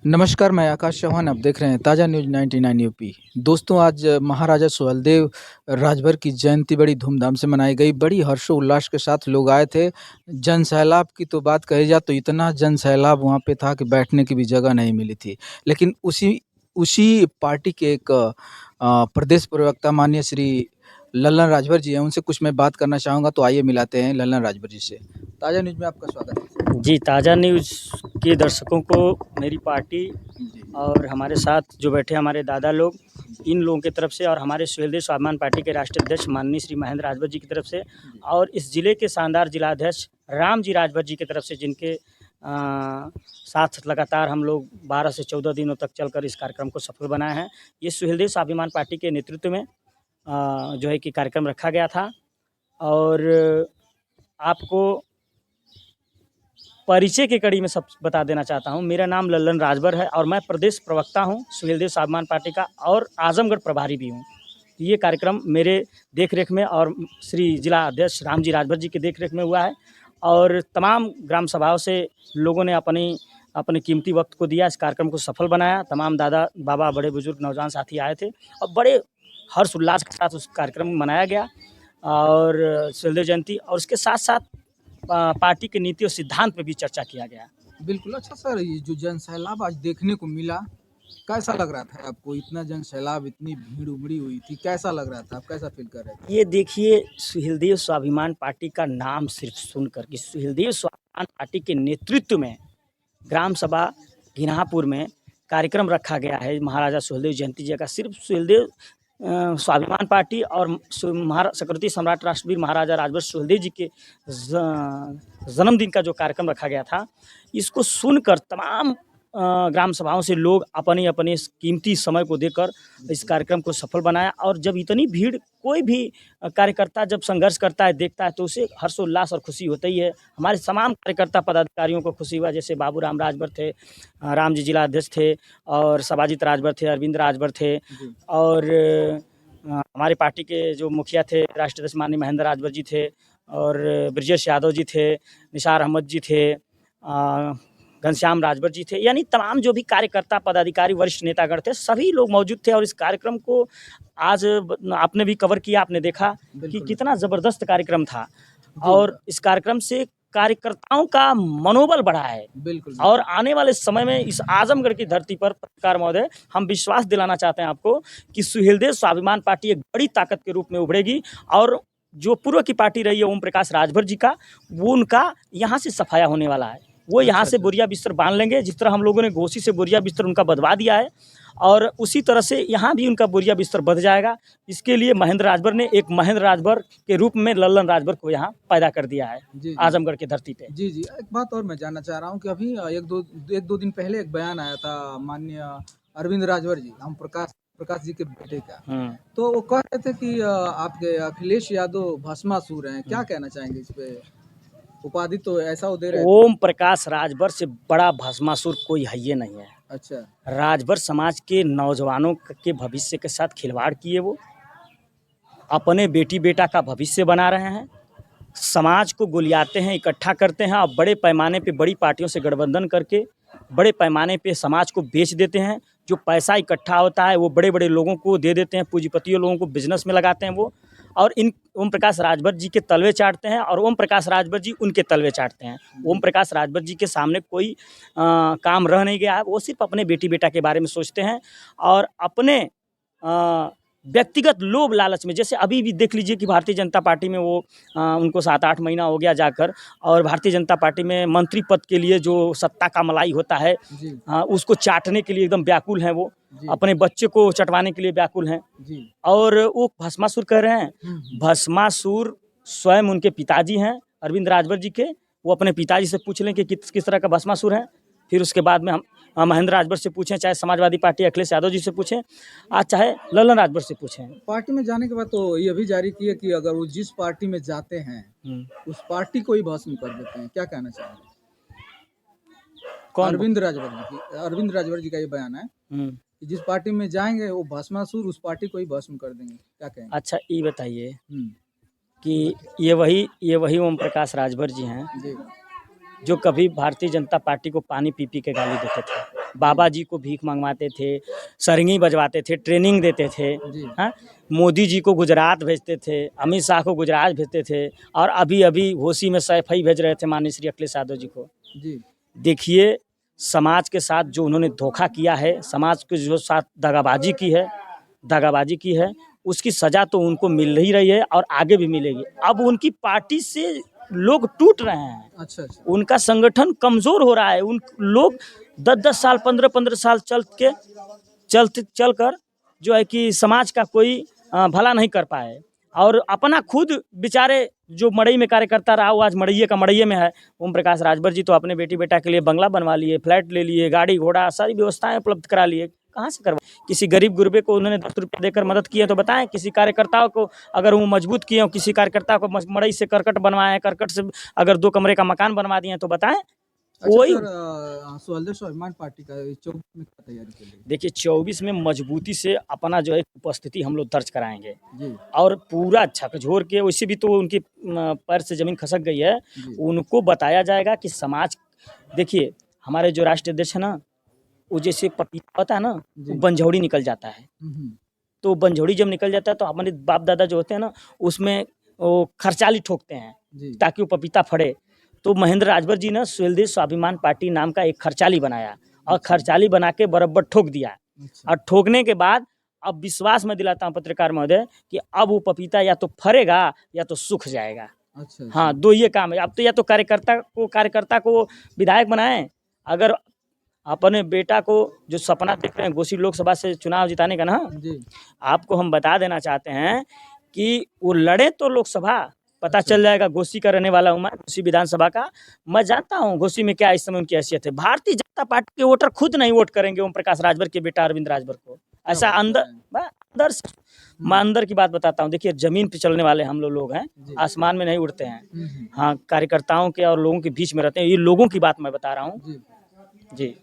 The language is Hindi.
नमस्कार, मैं आकाश चौहान। आप देख रहे हैं ताज़ा न्यूज़ 99 यूपी। दोस्तों, आज महाराजा सुहेलदेव राजभर की जयंती बड़ी धूमधाम से मनाई गई। बड़ी हर्षोल्लास के साथ लोग आए थे। जन सैलाब की तो बात कही जाए तो इतना जन सैलाब वहाँ पे था कि बैठने की भी जगह नहीं मिली थी। लेकिन उसी उसी पार्टी के एक प्रदेश प्रवक्ता माननीय श्री लल्लन राजभर जी हैं, उनसे कुछ मैं बात करना चाहूँगा, तो आइए मिलाते हैं लल्लन राजभर जी से। ताज़ा न्यूज़ में आपका स्वागत है। जी, ताज़ा न्यूज़ के दर्शकों को मेरी पार्टी जी, और हमारे साथ जो बैठे हमारे दादा लोग, इन लोगों की तरफ से और हमारे सुहेलदेव स्वाभिमान पार्टी के राष्ट्रीय अध्यक्ष माननीय श्री महेंद्र राजभर जी की तरफ से और इस ज़िले के शानदार जिलाध्यक्ष राम जी राजभर जी की तरफ से, जिनके साथ लगातार हम लोग 12 से 14 दिनों तक चलकर इस कार्यक्रम को सफल बनाए हैं। ये सुहेलदेव स्वाभिमान पार्टी के नेतृत्व में जो है कि कार्यक्रम रखा गया था। और आपको परिचय की कड़ी में सब बता देना चाहता हूँ। मेरा नाम लल्लन राजभर है और मैं प्रदेश प्रवक्ता हूँ सुहेलदेव स्वाभिमान पार्टी का और आजमगढ़ प्रभारी भी हूँ। ये कार्यक्रम मेरे देखरेख में और श्री जिला अध्यक्ष राम जी राजभर जी की देखरेख में हुआ है और तमाम ग्राम सभाओं से लोगों ने अपने कीमती वक्त को दिया, इस कार्यक्रम को सफल बनाया। तमाम दादा बाबा, बड़े बुजुर्ग, नौजवान साथी आए थे और बड़े हर्ष उल्लास के साथ उस कार्यक्रम में मनाया गया और सुहेलदेव जयंती, और उसके साथ साथ पार्टी की नीति और सिद्धांत पे भी चर्चा किया गया। बिल्कुल। अच्छा सर, ये जो जन सैलाब आज देखने को मिला, कैसा लग रहा था आपको? इतना जन सैलाब, इतनी भीड़ उमड़ी हुई थी, कैसा लग रहा था? आप कैसा फील कर रहे थे? ये देखिए, सुहेलदेव स्वाभिमान पार्टी का नाम सिर्फ सुनकर कि सुहेलदेव स्वाभिमान पार्टी के नेतृत्व में ग्राम सभा घिन्हापुर में कार्यक्रम रखा गया है महाराजा सुहेलदेव जयंती जी का। सिर्फ सुहेलदेव स्वाभिमान पार्टी और सक्रिय सम्राट राष्ट्रवीर महाराजा राजभर सुहेलदेव जी के जन्मदिन का जो कार्यक्रम रखा गया था, इसको सुनकर तमाम ग्राम सभाओं से लोग अपने अपने कीमती समय को देकर इस कार्यक्रम को सफल बनाया। और जब इतनी भीड़, कोई भी कार्यकर्ता जब संघर्ष करता है, देखता है, तो उसे हर्षोल्लास और खुशी होती ही है। हमारे तमाम कार्यकर्ता पदाधिकारियों को खुशी हुआ, जैसे बाबू राम राजभर थे, राम जी जिला अध्यक्ष थे, और सबाजित राजभर थे, अरविंद राजभर थे, और हमारे पार्टी के जो मुखिया थे राष्ट्रीय अध्यक्ष माननीय महेंद्र राजभर जी थे, और ब्रजेश यादव जी थे, निसार अहमद जी थे, घनश्याम राजभर जी थे, यानी तमाम जो भी कार्यकर्ता पदाधिकारी वरिष्ठ नेतागण थे, सभी लोग मौजूद थे। और इस कार्यक्रम को आज आपने भी कवर किया, आपने देखा कि कितना ज़बरदस्त कार्यक्रम था और इस कार्यक्रम से कार्यकर्ताओं का मनोबल बढ़ा है। बिल्कुल। और आने वाले समय में इस आजमगढ़ की धरती पर, पत्रकार महोदय, हम विश्वास दिलाना चाहते हैं आपको कि सुहेलदेव स्वाभिमान पार्टी एक बड़ी ताकत के रूप में उभरेगी और जो पूर्व की पार्टी रही है ओम प्रकाश राजभर जी का, वो उनका यहाँ से सफाया होने वाला है। वो यहाँ से बोरिया बिस्तर बांध लेंगे, जिस तरह हम लोगों ने घोसी से बोरिया बिस्तर उनका बंधवा दिया है, और उसी तरह से यहाँ भी उनका बोरिया बिस्तर बंध जाएगा। इसके लिए महेंद्र राजभर ने एक महेंद्र राजभर के रूप में लल्लन राजभर को यहाँ पैदा कर दिया है आजमगढ़ की धरती पे। जी, एक बात और मैं जानना चाह रहा हूँ कि अभी एक दो दिन पहले एक बयान आया था माननीय अरविंद राजभर जी, हम प्रकाश जी के बेटे का, तो वो कह रहे थे कि आपके अखिलेश यादव भस्मासुर हैं। क्या कहना चाहेंगे इस पे? उपाधि तो ऐसा वो दे रहे थे। ओम प्रकाश राजभर से बड़ा भस्मासुर कोई है ही नहीं है। अच्छा। राजभर समाज के नौजवानों के भविष्य के साथ खिलवाड़ किए, वो अपने बेटी बेटा का भविष्य बना रहे हैं, समाज को गुलियाते हैं, इकट्ठा करते हैं और बड़े पैमाने पे बड़ी पार्टियों से गठबंधन करके बड़े पैमाने पे समाज को बेच देते हैं। जो पैसा इकट्ठा होता है वो बड़े बड़े लोगों को दे देते हैं, पूंजीपतियों लोगों को बिजनेस में लगाते हैं वो, और इन ओम प्रकाश राजभर जी के तलवे चाटते हैं और ओम प्रकाश राजभर जी उनके तलवे चाटते हैं। ओम प्रकाश राजभर जी के सामने कोई काम रह नहीं गया है। वो सिर्फ अपने बेटी बेटा के बारे में सोचते हैं और अपने व्यक्तिगत लोभ लालच में, जैसे अभी भी देख लीजिए कि भारतीय जनता पार्टी में वो उनको 7-8 महीना हो गया जाकर, और भारतीय जनता पार्टी में मंत्री पद के लिए जो सत्ता का मलाई होता है उसको चाटने के लिए एकदम व्याकुल हैं वो, अपने बच्चे को चटवाने के लिए व्याकुल हैं। और वो भस्मासुर कह रहे हैं। भस्मासुर स्वयं उनके पिताजी हैं अरविंद राजभर जी के। वो अपने पिताजी से पूछ लें कि किस तरह का भस्मासुर है, फिर उसके बाद में हम महेंद्र राजभर से पूछें, चाहे समाजवादी पार्टी अखिलेश यादव जी से पूछें, आज चाहे लल्लन राजभर से पूछें। पार्टी में जाने के बाद तो ये भी जारी किए कि अगर वो जिस पार्टी में जाते हैं उस पार्टी को ही भस्म कर देते हैं। क्या कहना चाहेंगे? अरविंद राजभर जी का ये बयान है कि जिस पार्टी में जाएंगे वो भस्मासुर उस पार्टी को ही भस्म कर देंगे। क्या कहेंगे? अच्छा, ये बताइए कि ये वही ओम प्रकाश राजभर जी हैं जो कभी भारतीय जनता पार्टी को पानी पी के गाली देते थे। बाबा जी को भीख मंगवाते थे, सरंगी बजवाते थे, ट्रेनिंग देते थे। जी। हाँ, मोदी जी को गुजरात भेजते थे, अमित शाह को गुजरात भेजते थे और अभी-अभी घोसी में सैफई भेज रहे थे माननीय श्री अखिलेश यादव जी को। जी। देखिए, समाज के साथ जो उन्होंने धोखा किया है, समाज के जो साथ दगाबाजी की है, उसकी सज़ा तो उनको मिल ही रही है और आगे भी मिलेगी। अब उनकी पार्टी से लोग टूट रहे हैं, अच्छा, अच्छा। उनका संगठन कमज़ोर हो रहा है। उन लोग 10-10 साल, 15-15 साल चलकर जो है कि समाज का कोई भला नहीं कर पाए और अपना खुद बेचारे जो मड़ई में कार्यकर्ता रहा वो आज मड़इये का मड़इये में है। ओम प्रकाश राजभर जी तो अपने बेटी बेटा के लिए बंगला बनवा लिए, फ्लैट ले लिए, गाड़ी घोड़ा सारी व्यवस्थाएं उपलब्ध करा लिए। कहाँ से करवा, किसी गरीब गुरबे को उन्होंने 10 रुपये देकर मदद की है तो बताएं। किसी कार्यकर्ताओं को अगर वो मजबूत किए हो, किसी कार्यकर्ता को मड़ई से करकट बनवाए हैं, करकट से अगर 2 कमरे का मकान बनवा दिए तो बताएं। अच्छा कोई सर, सुहेलदेव स्वाभिमान पार्टी का 24 में क्या तैयारी चल रही देखिए 24 में मजबूती से अपना जो है उपस्थिति हम लोग दर्ज कराएंगे है? जी। और पूरा झकझोर के, वैसे भी तो उनकी पैर से जमीन खसक गई है, जी। उनको बताया जाएगा कि समाज, देखिए हमारे जो राष्ट्रीय अध्यक्ष है ना, वो जैसे पपीता होता है ना, जी। वो बंजौड़ी निकल जाता है। हम्म। तो बंजौड़ी जब निकल जाता है तो हमारे बाप दादा जो होते हैं ना, उसमें वो खरचाली ठोकते हैं जी। ताकि वो पपीता फड़े। तो महेंद्र राजभर जी ने सुहेलदेव स्वाभिमान पार्टी नाम का एक खरचाली बनाया और खरचाली बना के बराबर ठोक दिया। अच्छा। और ठोकने के बाद अब विश्वास मैं दिलाता हूँ पत्रकार महोदय कि अब वो पपीता या तो फरेगा या तो सूख जाएगा। अच्छा। हाँ, 2 ये काम है। अब तो या तो कार्यकर्ता को विधायक बनाएं, अगर अपने बेटा को जो सपना देख रहे हैं घोसी लोकसभा से चुनाव जिताने का ना, जी। आपको हम बता देना चाहते हैं कि वो लड़े तो लोकसभा, पता चल जाएगा। घोसी का रहने वाला हूँ मैं, घोसी विधानसभा का। मैं जानता हूँ घोसी में क्या इस समय उनकी हैसियत है। भारतीय जनता पार्टी के वोटर खुद नहीं वोट करेंगे ओम प्रकाश राजभर के बेटा अरविंद राजभर को। ऐसा अंदर से मैं अंदर की बात बताता हूँ। देखिए जमीन पे चलने वाले हम लोग हैं, आसमान में नहीं उड़ते हैं। हाँ, कार्यकर्ताओं के और लोगों के बीच में रहते हैं। ये लोगों की बात मैं बता रहा हूँ। जी।